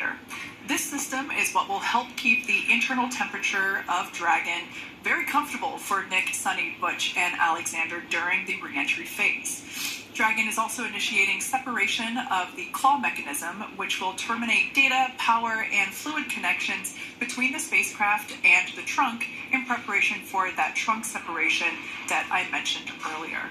thermometer. This system is what will help keep the internal temperature of Dragon very comfortable for Nick, Sunny, Butch, and Alexander during the re-entry phase. Dragon is also initiating separation of the claw mechanism, which will terminate data, power, and fluid connections between the spacecraft and the trunk in preparation for that trunk separation that I mentioned earlier.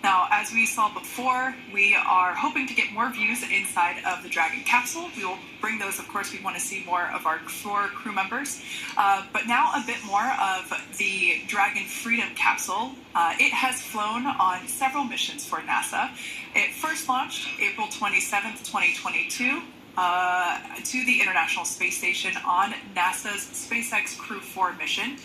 Now, as we saw before, we are hoping to get more views inside of the Dragon capsule. We will bring those, of course. We want to see more of our four crew members. But now a bit more of the Dragon Freedom capsule. It has flown on several missions for NASA. It first launched April 27th, 2022. To the International Space Station on NASA's SpaceX Crew 4 mission.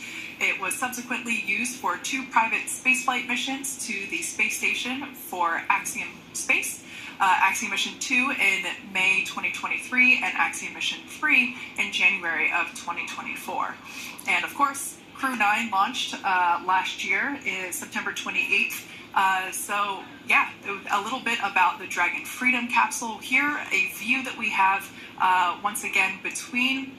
It was subsequently used for 2 private spaceflight missions to the space station for Axiom Space, Axiom Mission 2 in May 2023, and Axiom Mission 3 in January of 2024. And of course, Crew 9 launched last year, is September 28th. So yeah, a little bit about the Dragon Freedom capsule here, a view that we have once again between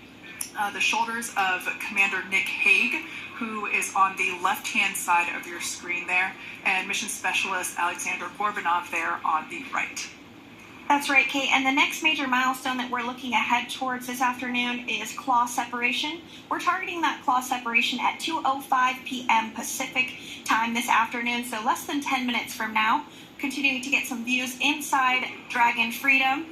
the shoulders of Commander Nick Hague, who is on the left-hand side of your screen there, and Mission Specialist Alexander Gorbanov there on the right. That's right, Kate. And the next major milestone that we're looking ahead towards this afternoon is claw separation. We're targeting that claw separation at 2:05 p.m. Pacific time this afternoon, so less than 10 minutes from now. Continuing to get some views inside Dragon Freedom.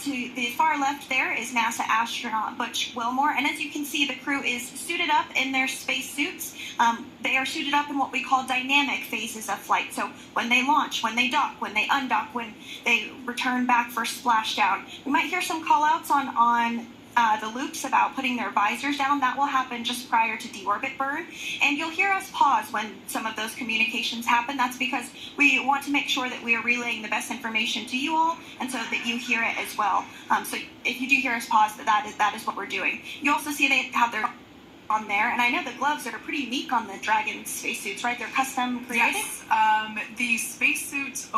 To the far left there is NASA astronaut Butch Wilmore, and as you can see, the crew is suited up in their space suits. They are suited up in what we call dynamic phases of flight. So when they launch, when they dock, when they undock, when they return back for splashdown. We might hear some call-outs on the loops about putting their visors down. That will happen just prior to deorbit burn. And you'll hear us pause when some of those communications happen. That's because we want to make sure that we are relaying the best information to you all, and so that you hear it as well. So if you do hear us pause, that is what we're doing. You also see they have their on there, and I know the gloves are pretty unique on the Dragon spacesuits, right? They're custom created? Yes, the spacesuits